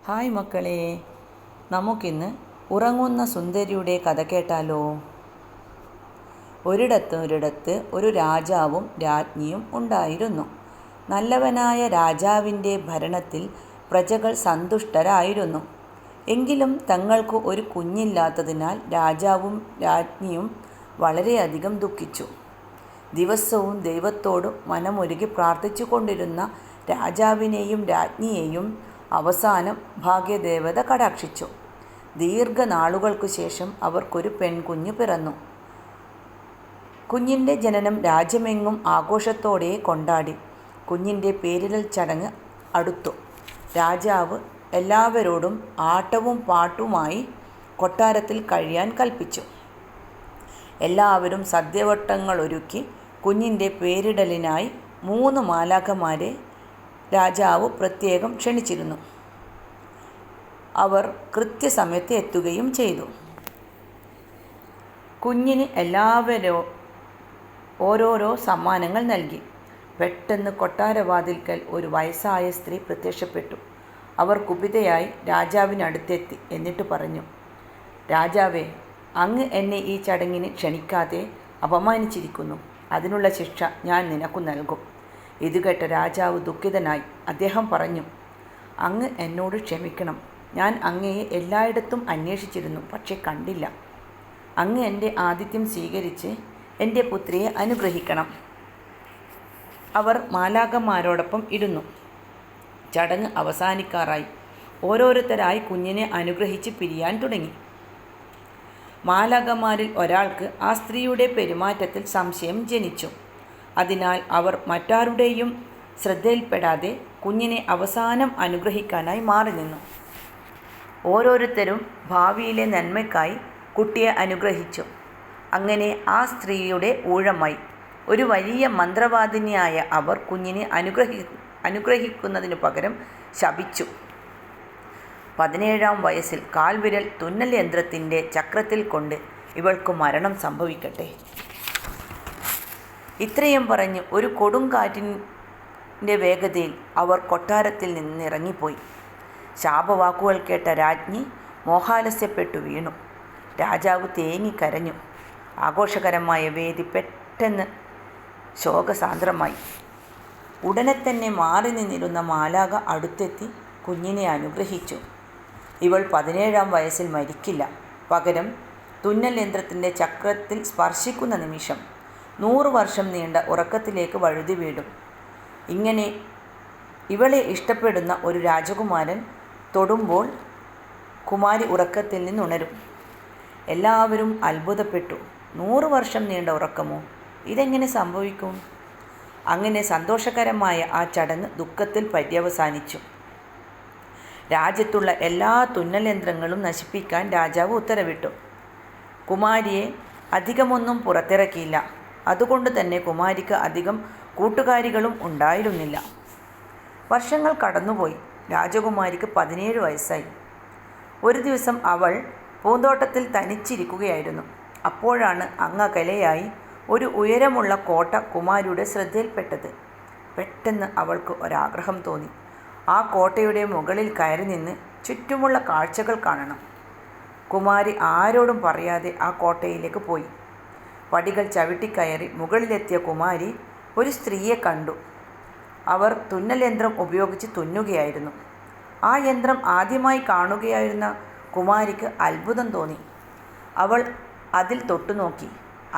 Hi മക്കളെ, നമുക്കിന്ന് ഉറങ്ങുന്ന സുന്ദരിയുടെ കഥ കേട്ടാലോ? ഒരിടത്ത് ഒരു രാജാവും രാജ്ഞിയും ഉണ്ടായിരുന്നു. നല്ലവനായ രാജാവിൻ്റെ ഭരണത്തിൽ പ്രജകൾ സന്തുഷ്ടരായിരുന്നു. എങ്കിലും തങ്ങൾക്ക് ഒരു കുഞ്ഞില്ലാത്തതിനാൽ രാജാവും രാജ്ഞിയും വളരെയധികം ദുഃഖിച്ചു. ദിവസവും ദൈവത്തോട് മനമൊരുകി പ്രാർത്ഥിച്ചു കൊണ്ടിരുന്ന രാജാവിനെയും രാജ്ഞിയെയും അവസാനം ഭാഗ്യദേവത കടാക്ഷിച്ചു. ദീർഘനാളുകൾക്കു ശേഷം അവർക്കൊരു പെൺകുഞ്ഞ് പിറന്നു. കുഞ്ഞിൻ്റെ ജനനം രാജ്യമെങ്ങും ആഘോഷത്തോടെ കൊണ്ടാടി. കുഞ്ഞിൻ്റെ പേരിടൽ ചടങ്ങ് അടുത്തു. രാജാവ് എല്ലാവരോടും ആട്ടവും പാട്ടുമായി കൊട്ടാരത്തിൽ കഴിയാൻ കൽപ്പിച്ചു. എല്ലാവരും സദ്യവട്ടങ്ങളൊരുക്കി കുഞ്ഞിൻ്റെ പേരിടലിനായി 3 മാലാഖമാരെ രാജാവ് പ്രത്യേകം ക്ഷണിച്ചിരുന്നു. അവർ കൃത്യസമയത്ത് എത്തുകയും ചെയ്തു. കുഞ്ഞിന് എല്ലാവരും ഓരോരോ സമ്മാനങ്ങൾ നൽകി. പെട്ടെന്ന് കൊട്ടാരവാതിൽക്കൽ ഒരു വയസ്സായ സ്ത്രീ പ്രത്യക്ഷപ്പെട്ടു. അവർ കുപിതയായി രാജാവിനടുത്തെത്തി. എന്നിട്ട് പറഞ്ഞു, രാജാവേ, അങ്ങ് എന്നെ ഈ ചടങ്ങിന് ക്ഷണിക്കാതെ അപമാനിച്ചിരിക്കുന്നു. അതിനുള്ള ശിക്ഷ ഞാൻ നിനക്കു നൽകും. ഇത് കേട്ട രാജാവ് ദുഃഖിതനായി. അദ്ദേഹം പറഞ്ഞു, അങ്ങ് എന്നോട് ക്ഷമിക്കണം. ഞാൻ അങ്ങയെ എല്ലായിടത്തും അന്വേഷിച്ചിരുന്നു, പക്ഷെ കണ്ടില്ല. അങ്ങ് എൻ്റെ ആതിഥ്യം സ്വീകരിച്ച് എൻ്റെ പുത്രിയെ അനുഗ്രഹിക്കണം. അവർ മാലാഖമാരോടൊപ്പം ഇരുന്നു. ചടങ്ങ് അവസാനിക്കാറായി. ഓരോരുത്തരായി കുഞ്ഞിനെ അനുഗ്രഹിച്ച് പിരിയാൻ തുടങ്ങി. മാലാഖമാരിൽ ഒരാൾക്ക് ആ സ്ത്രീയുടെ പെരുമാറ്റത്തിൽ സംശയം ജനിച്ചു. അതിനാൽ അവർ മറ്റാരുടെയും ശ്രദ്ധയിൽപ്പെടാതെ കുഞ്ഞിനെ അവസാനം അനുഗ്രഹിക്കാനായി മാറി നിന്നു. ഓരോരുത്തരും ഭാവിയിലെ നന്മയ്ക്കായി കുട്ടിയെ അനുഗ്രഹിച്ചു. അങ്ങനെ ആ സ്ത്രീയുടെ ഊഴമായി. ഒരു വലിയ മന്ത്രവാദിനിയായ അവർ കുഞ്ഞിനെ അനുഗ്രഹിക്കുന്നതിനു പകരം ശപിച്ചു. 17-ാം വയസ്സിൽ കാൽവിരൽ തുന്നൽ യന്ത്രത്തിൻ്റെ ചക്രത്തിൽ കൊണ്ട് ഇവൾക്ക് മരണം സംഭവിക്കട്ടെ. ഇത്രയും പറഞ്ഞ് ഒരു കൊടുങ്കാറ്റിൻ്റെ വേഗതയിൽ അവർ കൊട്ടാരത്തിൽ നിന്നിറങ്ങിപ്പോയി. ശാപവാക്കുകൾ കേട്ട രാജ്ഞി മോഹാലസ്യപ്പെട്ടു വീണു. രാജാവ് തേങ്ങിക്കരഞ്ഞു. ആഘോഷകരമായ വേദി പെട്ടെന്ന് ശോകസാന്ദ്രമായി. ഉടനെ തന്നെ മാറി നിന്നിരുന്ന മാലാഖ അടുത്തെത്തി കുഞ്ഞിനെ അനുഗ്രഹിച്ചു. ഇവൾ 17-ാം വയസ്സിൽ മരിക്കില്ല. പകരം തുന്നൽ യന്ത്രത്തിൻ്റെ ചക്രത്തിൽ സ്പർശിക്കുന്ന നിമിഷം 100 വർഷം നീണ്ട ഉറക്കത്തിലേക്ക് വഴുതി വീഴും. ഇങ്ങനെ ഇവളെ ഇഷ്ടപ്പെടുന്ന ഒരു രാജകുമാരൻ തൊടുമ്പോൾ കുമാരി ഉറക്കത്തിൽ നിന്നുണരും. എല്ലാവരും അത്ഭുതപ്പെട്ടു. 100 വർഷം നീണ്ട ഉറക്കമോ? ഇതെങ്ങനെ സംഭവിക്കും? അങ്ങനെ സന്തോഷകരമായ ആ ചടങ്ങ് ദുഃഖത്തിൽ പര്യവസാനിച്ചു. രാജ്യത്തുള്ള എല്ലാ തുന്നൽ യന്ത്രങ്ങളും നശിപ്പിക്കാൻ രാജാവ് ഉത്തരവിട്ടു. കുമാരിയെ അധികമൊന്നും പുറത്തിറക്കിയില്ല. അതുകൊണ്ട് തന്നെ കുമാരിക്ക് അധികം കൂട്ടുകാരികളും ഉണ്ടായിരുന്നില്ല. വർഷങ്ങൾ കടന്നുപോയി. രാജകുമാരിക്ക് 17 വയസ്സായി. ഒരു ദിവസം അവൾ പൂന്തോട്ടത്തിൽ തനിച്ചിരിക്കുകയായിരുന്നു. അപ്പോഴാണ് അങ്ങകലെയായി ഒരു ഉയരമുള്ള കോട്ട കുമാരിയുടെ ശ്രദ്ധയിൽപ്പെട്ടത്. പെട്ടെന്ന് അവൾക്ക് ഒരാഗ്രഹം തോന്നി. ആ കോട്ടയുടെ മുകളിൽ കയറി നിന്ന് ചുറ്റുമുള്ള കാഴ്ചകൾ കാണണം. കുമാരി ആരോടും പറയാതെ ആ കോട്ടയിലേക്ക് പോയി. പടികൾ ചവിട്ടിക്കയറി മുകളിലെത്തിയ കുമാരി ഒരു സ്ത്രീയെ കണ്ടു. അവർ തുന്നൽ യന്ത്രം ഉപയോഗിച്ച് തുന്നുകയായിരുന്നു. ആ യന്ത്രം ആദ്യമായി കാണുകയായിരുന്ന കുമാരിക്ക് അത്ഭുതം തോന്നി. അവൾ അതിൽ തൊട്ടുനോക്കി.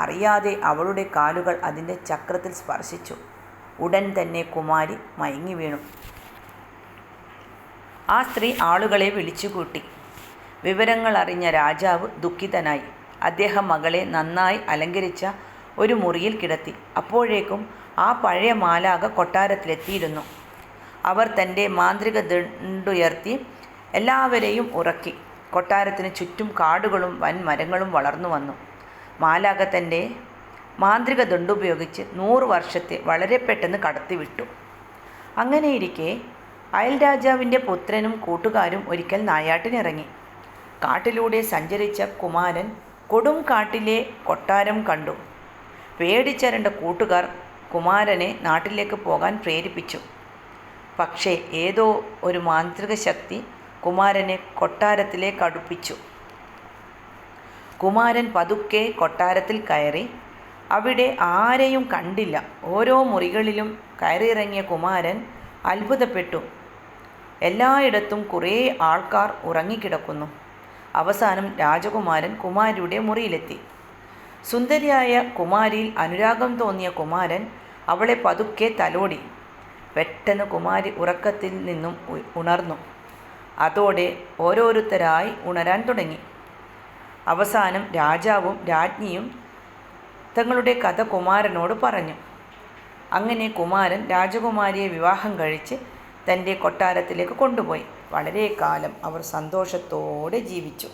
അറിയാതെ അവളുടെ കാലുകൾ അതിൻ്റെ ചക്രത്തിൽ സ്പർശിച്ചു. ഉടൻ തന്നെ കുമാരി മയങ്ങി വീണു. ആ സ്ത്രീ ആളുകളെ വിളിച്ചുകൂട്ടി. വിവരങ്ങൾ അറിഞ്ഞ രാജാവ് ദുഃഖിതനായി. അദ്ദേഹം മകളെ നന്നായി അലങ്കരിച്ച ഒരു മുറിയിൽ കിടത്തി. അപ്പോഴേക്കും ആ പഴയ മാലാഖ കൊട്ടാരത്തിലെത്തിയിരുന്നു. അവർ തൻ്റെ മാന്ത്രിക ദണ്ടുയർത്തി എല്ലാവരെയും ഉറക്കി. കൊട്ടാരത്തിന് ചുറ്റും കാടുകളും വൻമരങ്ങളും വളർന്നു വന്നു. മാലാഖ തൻ്റെ മാന്ത്രിക ദണ്ടുപയോഗിച്ച് 100 വർഷത്തെ വളരെ പെട്ടെന്ന് കടത്തിവിട്ടു. അങ്ങനെയിരിക്കെ അയൽരാജാവിൻ്റെ പുത്രനും കൂട്ടുകാരും ഒരിക്കൽ നായാട്ടിനിറങ്ങി. കാട്ടിലൂടെ സഞ്ചരിച്ച കുമാരൻ കൊടും കാട്ടിലെ കൊട്ടാരം കണ്ടു. പേടിച്ചരണ്ട കൂട്ടുകാർ കുമാരനെ നാട്ടിലേക്ക് പോകാൻ പ്രേരിപ്പിച്ചു. പക്ഷേ ഏതോ ഒരു മാന്ത്രിക ശക്തി കുമാരനെ കൊട്ടാരത്തിലേക്ക് അടുപ്പിച്ചു. കുമാരൻ പതുക്കെ കൊട്ടാരത്തിൽ കയറി. അവിടെ ആരെയും കണ്ടില്ല. ഓരോ മുറികളിലും കയറിയിറങ്ങിയ കുമാരൻ അത്ഭുതപ്പെട്ടു. എല്ലായിടത്തും കുറേ ആൾക്കാർ ഉറങ്ങിക്കിടക്കുന്നു. അവസാനം രാജകുമാരൻ കുമാരിയുടെ മുറിയിലെത്തി. സുന്ദരിയായ കുമാരിയിൽ അനുരാഗം തോന്നിയ കുമാരൻ അവളെ പതുക്കെ തലോടി. പെട്ടെന്ന് കുമാരി ഉറക്കത്തിൽ നിന്നും ഉണർന്നു. അതോടെ ഓരോരുത്തരായി ഉണരാൻ തുടങ്ങി. അവസാനം രാജാവും രാജ്ഞിയും തങ്ങളുടെ കഥ കുമാരനോട് പറഞ്ഞു. അങ്ങനെ കുമാരൻ രാജകുമാരിയെ വിവാഹം കഴിച്ച് തൻ്റെ കൊട്ടാരത്തിലേക്ക് കൊണ്ടുപോയി. വളരെ കാലം അവർ സന്തോഷത്തോടെ ജീവിച്ചു.